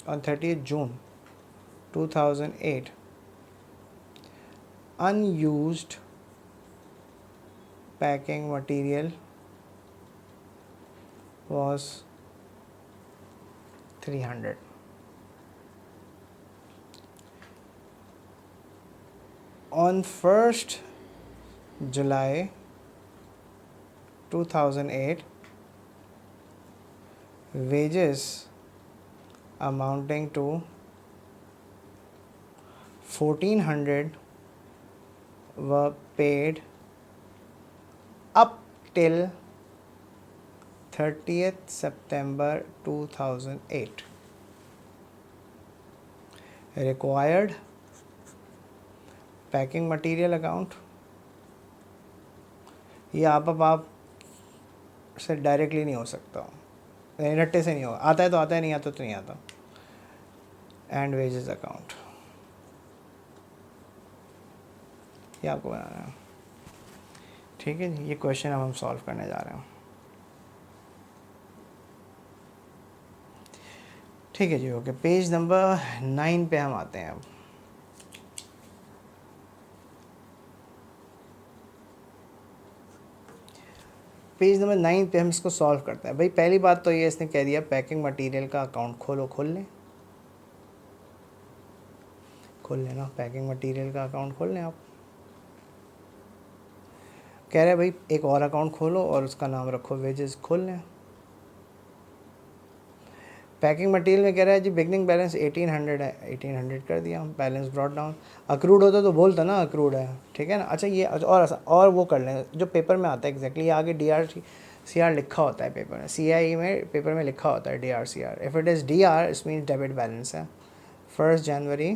on 30th June 2008, unused packing material was 300. On 1st July 2008, wages amounting to 1400 were paid up till 30th September 2008. Required packing material account, ये आप से directly नहीं हो सकता, रट्टे से नहीं होगा, आता है तो आता है, नहीं आता तो नहीं आता. एंड वेजेस अकाउंट ये आपको बनाना है. ठीक है जी, ये क्वेश्चन अब हम सॉल्व करने जा रहे हैं. ठीक है जी, ओके. पेज नंबर 9 पे हम आते हैं अब. पेज नंबर 9 पे हम इसको सॉल्व करते हैं. भाई पहली बात तो ये इसने कह दिया पैकिंग मटेरियल का अकाउंट खोलो, खोल लेना. पैकिंग मटेरियल का अकाउंट खोल लें आप. कह रहे हैं भाई एक और अकाउंट खोलो और उसका नाम रखो वेजेस, खोल लें. पैकिंग मटेरियल में कह रहा है जी बिगनिंग बैलेंस 1800 है, 1800 कर दिया. Balance brought down. अक्रूड होता तो बोलता ना अक्रूड है, ठीक है ना. अच्छा ये और वो कर लें जो पेपर में आता है एग्जैक्टली. आगे DRCR लिखा होता है पेपर में, CIE में पेपर में लिखा होता है DRCR. If it is DR it means debit balance है. 1 जनवरी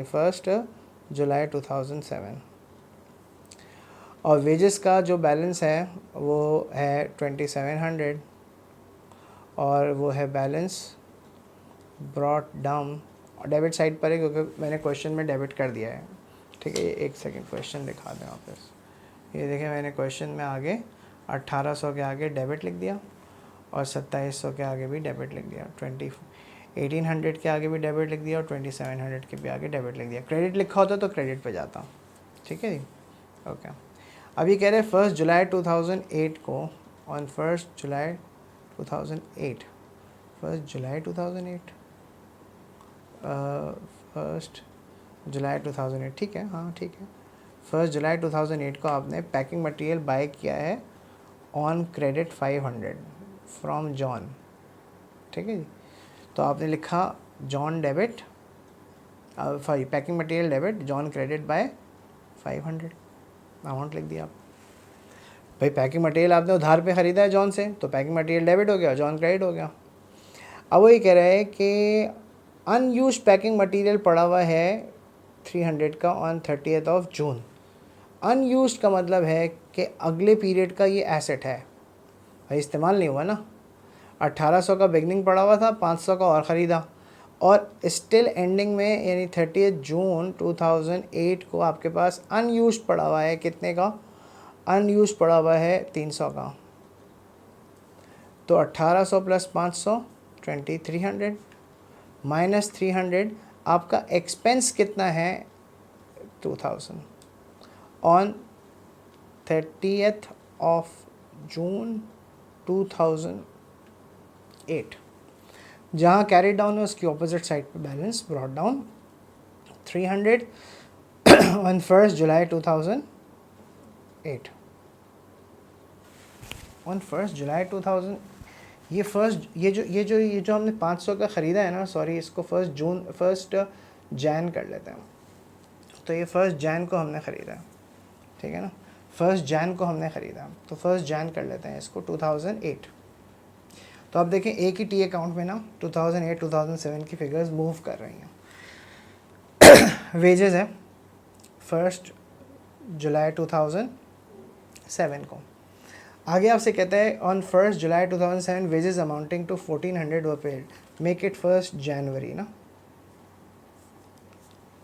1 जुलाई 2007. और वेजेस का जो बैलेंस है वो है 2700 और वो है balance brought down. Debit side पर है क्योंकि मैंने क्वेश्चन में डेबिट कर दिया है. ठीक है, एक सेकंड क्वेश्चन दिखा दें वापस. ये देखें मैंने क्वेश्चन में आगे 1800 के आगे डेबिट लिख दिया और 2700 के आगे भी डेबिट लिख दिया. 1800 के आगे भी डेबिट लिख दिया और 2700 के भी आगे डेबिट लिख दिया. क्रेडिट लिखा होता तो क्रेडिट पे जाता. ठीक है जी, ओके. अभी कह रहे हैं 1 जुलाई 2008 को, ऑन 1 जुलाई 2008, 1 जुलाई 2008, 1 जुलाई 2008, ठीक है, हाँ ठीक है. 1 जुलाई 2008 को आपने पैकिंग मटेरियल बाय किया है ऑन क्रेडिट 500 फ्रॉम जॉन. ठीक है जी, तो आपने लिखा John debit, sorry packing material debit, John credit by 500, amount लिख दिया आप. भाई पैकिंग मटेरियल आपने उधार पे ख़रीदा है जॉन से, तो पैकिंग मटेरियल डेबिट हो गया, जॉन क्रेडिट हो गया. अब वही कह रहे हैं कि अनयूज पैकिंग मटेरियल पड़ा हुआ है 300 का on 30th of June. Unused का मतलब है कि अगले पीरियड का ये एसेट है, भाई इस्तेमाल नहीं हुआ ना. 1800 का बिगनिंग पड़ा हुआ था, 500 का और ख़रीदा, और स्टिल एंडिंग में यानी 30th जून 2008 को आपके पास अनयूज पड़ा हुआ है. कितने का अनयूज पड़ा हुआ है? 300 का. तो 1800 प्लस 500 2300 माइनस 300. आपका एक्सपेंस कितना है? 2000 ऑन 30th ऑफ जून 2008. जहाँ कैरी डाउन है उसकी ऑपोजिट साइड पे balance brought down 300 on 1 July 2008. On 1 जुलाई 2000 ये जो हमने 500 का ख़रीदा है ना, सॉरी इसको 1 जैन कर लेते हैं. तो ये 1 जैन को हमने ख़रीदा है, ठीक है ना. 1 जैन को हमने ख़रीदा, तो 1 जैन कर लेते हैं इसको 2008. तो आप देखें एक ही टी अकाउंट में ना 2008 2007 की फिगर्स मूव कर रही हैं. वेजेस है 1 जुलाई 2007 को. आगे आपसे कहता है on 1 July 2007 wages amounting to 1400 were paid. Make it 1 January ना,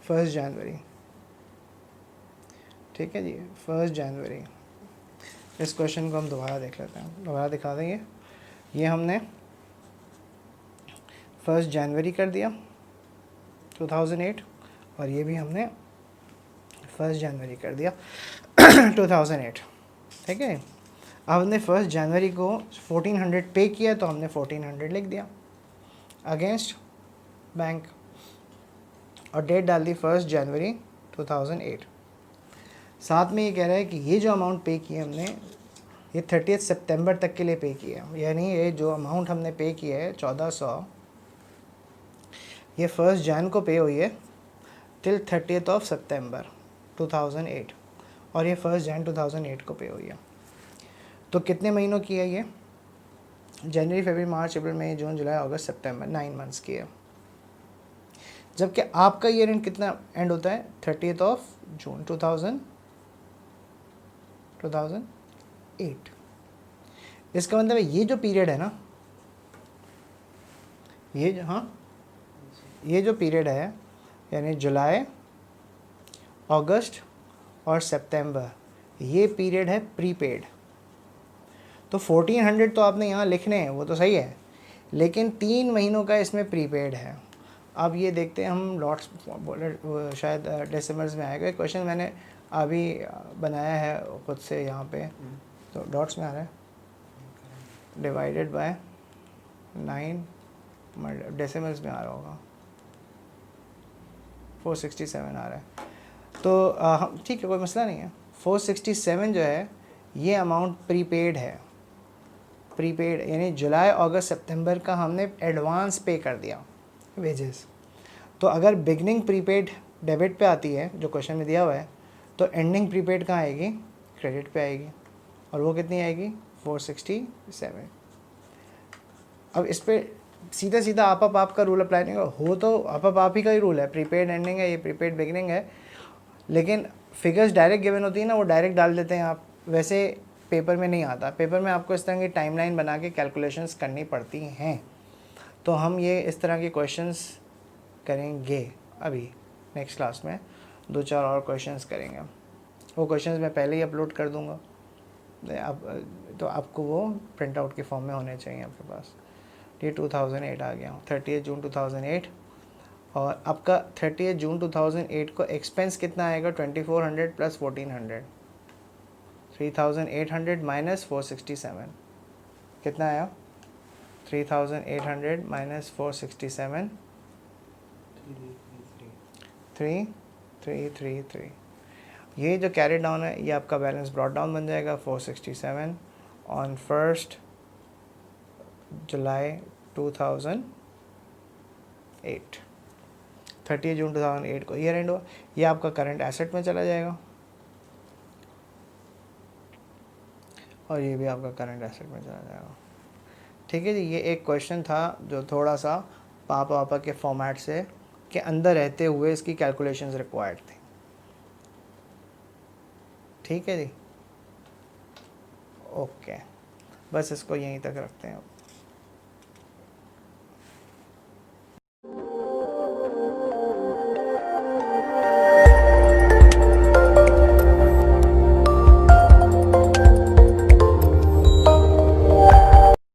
1 जनवरी. ठीक है जी, 1 जनवरी. इस क्वेश्चन को हम दोबारा देख लेते हैं, दोबारा दिखा देंगे. ये हमने 1 जनवरी कर दिया 2008, और ये भी हमने 1 जनवरी कर दिया 2008। ठीक है, अब हमने 1 जनवरी को 1400 पे किया तो हमने 1400 लिख दिया अगेंस्ट बैंक, और डेट डाल दी 1 जनवरी 2008। साथ में ये कह रहा है कि ये जो अमाउंट पे किया हमने ये 30 सितंबर तक के लिए पे किया, यानी ये जो अमाउंट हमने पे किया है 1400, ये 1 जन को पे हुई है टिल 30 सितंबर 2008, और ये 1 जन 2008 को पे हुई है। तो कितने महीनों की है ये? जनवरी, फरवरी, मार्च, अप्रैल, मई, जून, जुलाई, अगस्त, सितंबर, 9 मंथ्स की है। जबकि आपका ईयर एंड कितना एंड होता है? 30 जून 2008। इसका मतलब है ये जो पीरियड है ना, ये जो, हाँ, ये जो पीरियड है यानी जुलाई, अगस्त और सितंबर, ये पीरियड है प्रीपेड। तो 1400 तो आपने यहाँ लिखने हैं, वो तो सही है, लेकिन 3 महीनों का इसमें प्रीपेड है। अब ये देखते हैं हम, लॉट्स बोले शायद डेसिमल्स में आएगा। क्वेश्चन मैंने अभी बनाया है खुद से यहाँ पे, तो डॉट्स में आ रहा है, डिवाइडेड बाय 9, डेसिमल्स में आ रहा होगा, 467 आ रहा है। तो हम ठीक है, कोई मसला नहीं है। 467 जो है ये अमाउंट प्रीपेड है, प्रीपेड यानी जुलाई, अगस्त, सितंबर का हमने एडवांस पे कर दिया वेजेस। तो अगर बिगनिंग प्रीपेड डेबिट पे आती है जो क्वेश्चन में दिया हुआ है, तो एंडिंग प्रीपेड कहाँ आएगी? क्रेडिट पे आएगी, और वो कितनी आएगी? 467। अब इस पर सीधा सीधा आप का रूल अप्लाई नहीं हो तो आप ही का ही रूल है, प्रीपेड एंडिंग है, ये प्रीपेड बिगनिंग है, लेकिन फिगर्स डायरेक्ट गिवन होती है ना, वो डायरेक्ट डाल देते हैं आप, वैसे पेपर में नहीं आता। पेपर में आपको इस तरह की टाइमलाइन बना के कैलकुलेशंस करनी पड़ती हैं। तो हम ये इस तरह के क्वेश्चंस करेंगे अभी नेक्स्ट क्लास में, 2-4 और क्वेश्चंस करेंगे। वो क्वेश्चंस मैं पहले ही अपलोड कर दूंगा, तो आपको वो प्रिंट आउट के फॉर्म में होने चाहिए आपके पास। ये 2008 आ गया, 30 जून 2008, और आपका 30 जून 2008 को एक्सपेंस कितना आएगा? 2400 प्लस 1400, 3800 माइनस 467, कितना आया? 3800 माइनस 467, 3333। ये जो कैरी डाउन है ये आपका बैलेंस ब्रॉट डाउन बन जाएगा 467 ऑन 1 जुलाई 2008। 30 जून 2008 को ईयर एंड हुआ, ये आपका करंट एसेट में चला जाएगा, और ये भी आपका करंट एसेट में चला जाएगा। ठीक है जी, ये एक क्वेश्चन था जो थोड़ा सा पापा के फॉर्मेट से के अंदर रहते हुए इसकी कैलकुलेशंस रिक्वायर्ड थी। ठीक है जी, ओके, बस इसको यहीं तक रखते हैं।